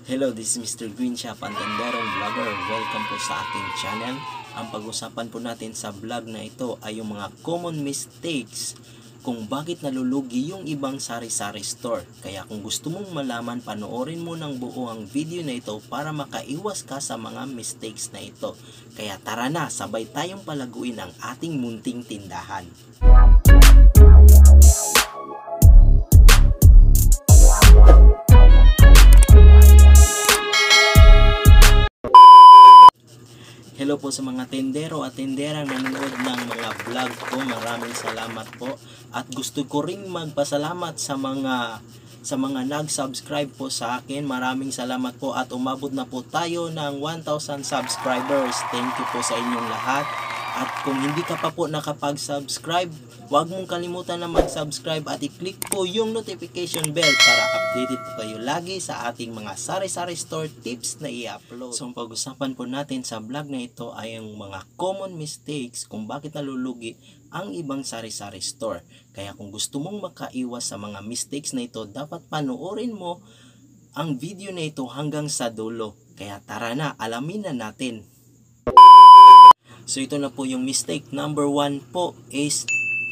Hello, this is Mr. Green Shop, ang tenderong vlogger. Welcome po sa ating channel. Ang pag-usapan po natin sa vlog na ito ay yung mga common mistakes kung bakit nalulugi yung ibang sari-sari store. Kaya kung gusto mong malaman, panoorin mo ng buo ang video na ito para makaiwas ka sa mga mistakes na ito. Kaya tara na, sabay tayong palaguin ang ating munting tindahan. Hello po sa mga tendero at tenderang nanonood ng mga vlog ko. Maraming salamat po. At gusto ko ring magpasalamat sa mga nag-subscribe po sa akin. Maraming salamat po at umabot na po tayo ng 1,000 subscribers. Thank you po sa inyong lahat. At kung hindi ka pa po nakapag-subscribe, huwag mong kalimutan na mag-subscribe at i-click po yung notification bell para updated po kayo lagi sa ating mga sari-sari store tips na i-upload. So, ang pag-usapan po natin sa vlog na ito ay ang mga common mistakes kung bakit nalulugi ang ibang sari-sari store. Kaya kung gusto mong makaiwas sa mga mistakes na ito, dapat panoorin mo ang video na ito hanggang sa dulo. Kaya tara na, alamin na natin. So ito na po yung mistake. Number 1 po is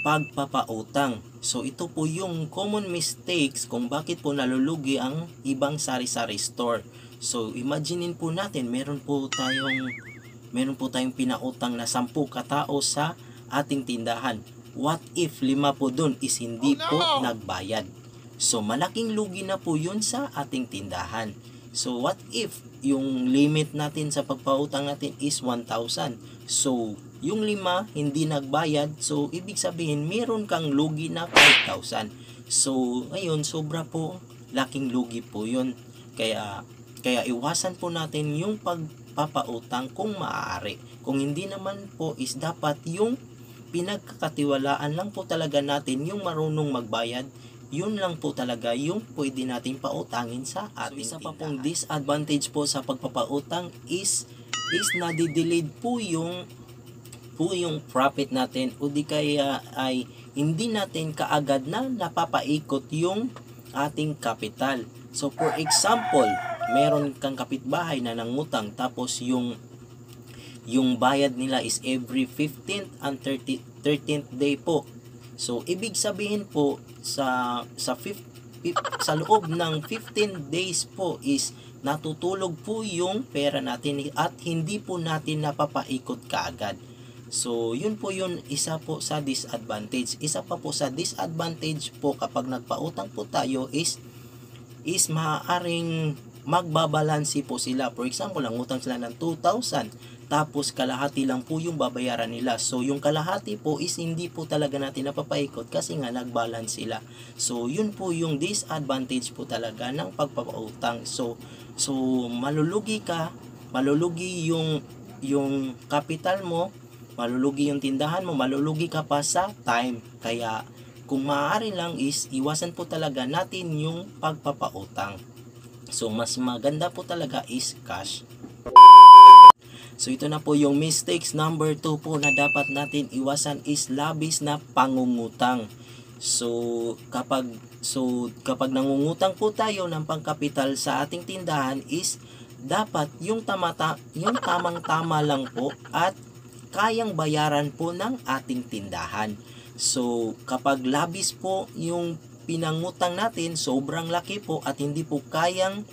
pagpapautang. So ito po yung common mistakes kung bakit po nalulugi ang ibang sari-sari store. So imaginein po natin, meron po tayong pinautang na 10 katao sa ating tindahan. What if 5 po dun is hindi po nagbayad? So malaking lugi na po yun sa ating tindahan. So what if yung limit natin sa pagpautang natin is 1,000? So yung 5 hindi nagbayad, so ibig sabihin meron kang lugi na 5,000. So ngayon sobra po, laking lugi po yun. Kaya iwasan po natin yung pagpapautang kung maaari. Kung hindi naman po is dapat yung pinagkakatiwalaan lang po talaga natin, yung marunong magbayad. Yun lang po talaga yung pwede nating pautangin sa ating tindahan. So isa pa pong disadvantage po sa pagpapautang is nadidelayed po yung profit natin, o di kaya ay hindi natin kaagad na napapaikot yung ating kapital. So for example, meron kang kapitbahay na nangutang tapos yung bayad nila is every 15th and 13th day po. So ibig sabihin po sa loob ng 15 days po is natutulog po yung pera natin at hindi po natin napapaikot kaagad. So yun po yun, isa po sa disadvantage. Isa pa po sa disadvantage po kapag nagpautang po tayo is maaaring magbabalansi po sila. For example, ang utang sila ng 2,000 tapos kalahati lang po yung babayaran nila. So yung kalahati po is hindi po talaga natin napapaikot kasi nga nagbalance sila. So yun po yung disadvantage po talaga ng pagpapautang. So malulugi ka, malulugi yung capital mo, malulugi yung tindahan mo, malulugi ka pa sa time. Kaya kung maaari lang is iwasan po talaga natin yung pagpapautang. So mas maganda po talaga is cash. So ito na po yung mistakes number 2 po na dapat natin iwasan is labis na pangungutang. So kapag nangungutang po tayo ng pangkapital sa ating tindahan is dapat yung tamang-tama lang po at kayang bayaran po ng ating tindahan. So kapag labis po yung pinangutang natin, sobrang laki po at hindi po kayang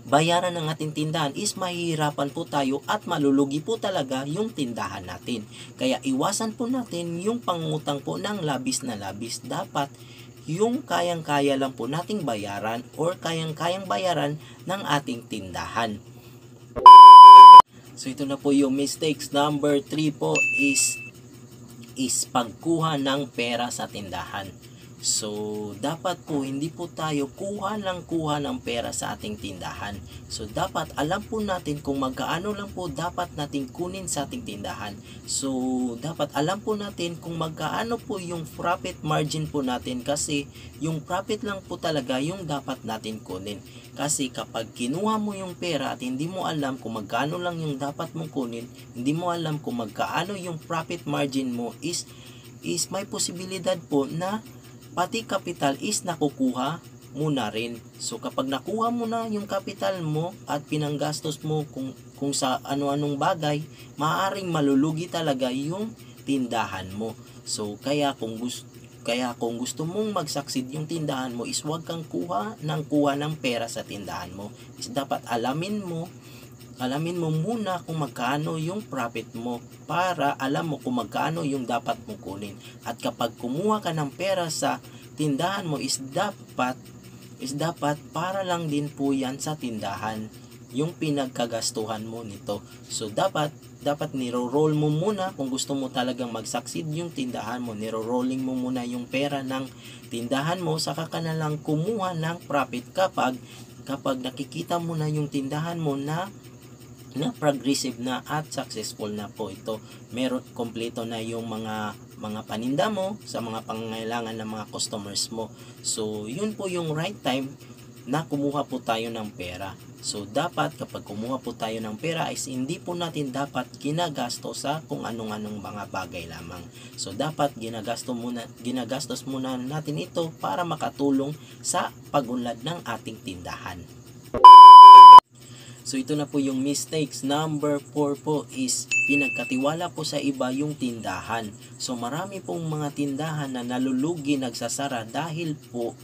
bayaran ng ating tindahan is mahihirapan po tayo at malulugi po talaga yung tindahan natin. Kaya iwasan po natin yung pangutang po ng labis na labis. Dapat yung kayang-kaya lang po nating bayaran or kayang-kayang bayaran ng ating tindahan. So ito na po yung mistakes number 3 po is pagkuha ng pera sa tindahan. So dapat po hindi po tayo kuha ng pera sa ating tindahan. So dapat alam po natin kung magkaano lang po dapat natin kunin sa ating tindahan. So dapat alam po natin kung magkaano po yung profit margin po natin, kasi yung profit lang po talaga yung dapat natin kunin. Kasi kapag kinuha mo yung pera at hindi mo alam kung magkaano lang yung dapat mong kunin, hindi mo alam kung magkaano yung profit margin mo is may posibilidad po na pati kapital is nakukuha muna rin. So kapag nakuha mo na yung kapital mo at pinanggastos mo kung sa ano-anong bagay, maaaring malulugi talaga yung tindahan mo. So kaya kung gusto mong mag-succeed yung tindahan mo is huwag kang kuha ng pera sa tindahan mo. Is dapat alamin mo muna kung magkano yung profit mo para alam mo kung magkano yung dapat mo kunin. At kapag kumuha ka ng pera sa tindahan mo is dapat para lang din po yan sa tindahan yung pinagkagastuhan mo nito. So dapat niro-roll mo muna kung gusto mo talagang mag-succeed yung tindahan mo. Niro-rolling mo muna yung pera ng tindahan mo, saka ka na lang kumuha ng profit kapag nakikita mo na yung tindahan mo na progressive na at successful na po ito. Meron kompleto na yung mga paninda mo sa mga pangangailangan ng mga customers mo. So yun po yung right time na kumuha po tayo ng pera. So dapat kapag kumuha po tayo ng pera is hindi po natin dapat ginagastos sa kung anong mga bagay lamang. So dapat ginagastos muna natin ito para makatulong sa pag-unlad ng ating tindahan. So ito na po yung mistakes. Number 4 po is pinagkatiwala po sa iba yung tindahan. So marami pong mga tindahan na nalulugi, nagsasara dahil po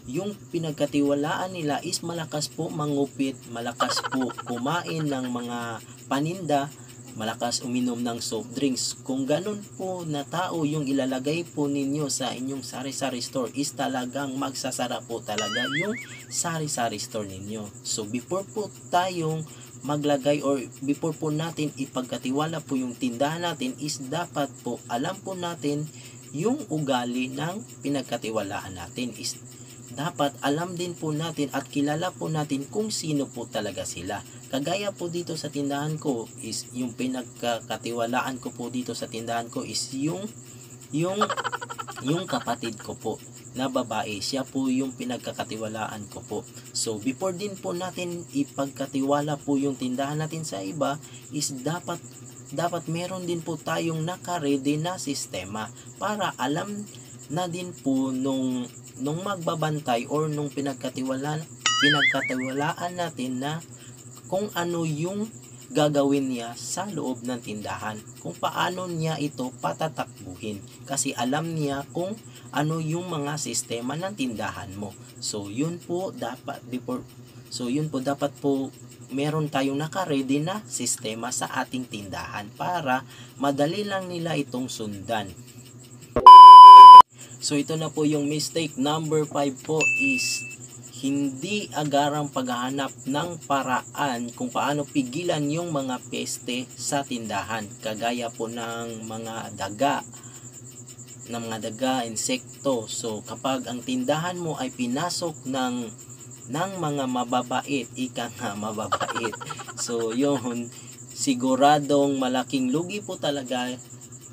yung pinagkatiwalaan nila is malakas po mangupit, malakas po kumain ng mga paninda, malakas uminom ng soft drinks. Kung ganun po na tao yung ilalagay po ninyo sa inyong sari-sari store is talagang magsasara po talaga yung sari-sari store ninyo. So before po tayong maglagay or before po natin ipagkatiwala po yung tindahan natin is dapat po alam po natin yung ugali ng pinagkatiwalaan natin. Is dapat alam din po natin at kilala po natin kung sino po talaga sila. Kagaya po dito sa tindahan ko is yung pinagkakatiwalaan ko po dito sa tindahan ko is yung kapatid ko po na babae. Siya po yung pinagkakatiwalaan ko po. So before din po natin ipagkatiwala po yung tindahan natin sa iba is dapat meron din po tayong naka-ready na sistema para alam na din po nung magbabantay or nung pinagkatiwalaan natin na kung ano yung gagawin niya sa loob ng tindahan, kung paano niya ito patatakbuhin, kasi alam niya kung ano yung mga sistema ng tindahan mo. So yun po dapat po meron tayong naka-ready na sistema sa ating tindahan para madali lang nila itong sundan. So ito na po yung mistake. Number 5 po is hindi agarang paghahanap ng paraan kung paano pigilan yung mga peste sa tindahan. Kagaya po ng mga daga, insekto. So kapag ang tindahan mo ay pinasok ng mga mababait, mababait. So yun, siguradong malaking lugi po talaga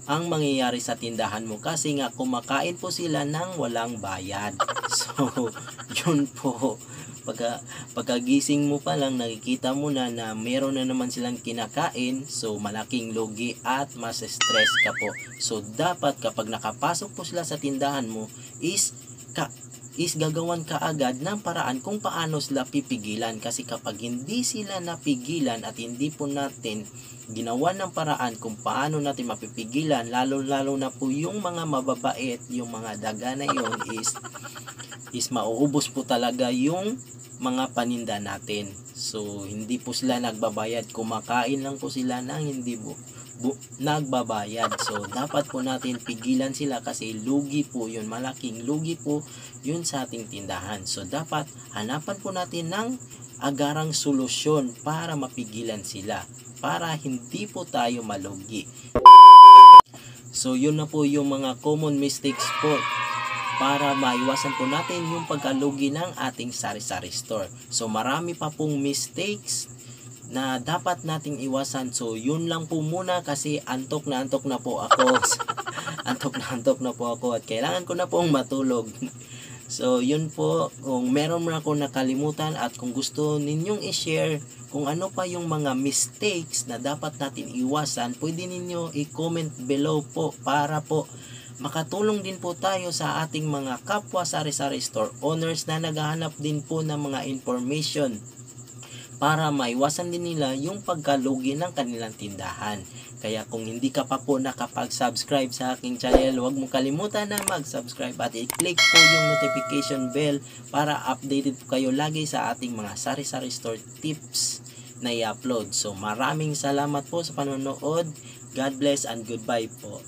ang mangyayari sa tindahan mo kasi nga kumakain po sila ng walang bayad. So yun po, pagkagising mo pa lang nakikita mo na meron na naman silang kinakain, so malaking lugi at mas stress ka po. So dapat kapag nakapasok po sila sa tindahan mo is gagawan ka agad ng paraan kung paano sila pipigilan, kasi kapag hindi sila napigilan at hindi po natin ginawa ng paraan kung paano natin mapipigilan, lalo na po yung mga mababait, yung mga daga na yun is mauubos po talaga yung mga paninda natin. So hindi po sila nagbabayad, kumakain lang po sila nang hindi nagbabayad. So dapat po natin pigilan sila kasi lugi po yun, malaking lugi po yun sa ating tindahan. So dapat hanapan po natin ng agarang solusyon para mapigilan sila, para hindi po tayo malugi. So yun na po yung mga common mistakes po para maiwasan po natin yung pagkalugi ng ating sari-sari store. So marami pa pong mistakes na dapat nating iwasan. So yun lang po muna kasi antok na po ako. antok na po ako at kailangan ko na pong matulog. So yun po, kung meron mo ako nakalimutan at kung gusto ninyong i-share kung ano pa yung mga mistakes na dapat natin iwasan, pwede ninyo i-comment below po para po makatulong din po tayo sa ating mga kapwa sari-sari store owners na naghahanap din po ng mga information para maiwasan din nila yung pagkalugi ng kanilang tindahan. Kaya kung hindi ka pa po nakapag-subscribe sa aking channel, huwag mong kalimutan na mag-subscribe at i-click po yung notification bell para updated po kayo lagi sa ating mga sari-sari store tips na i-upload. So maraming salamat po sa panonood. God bless and goodbye po.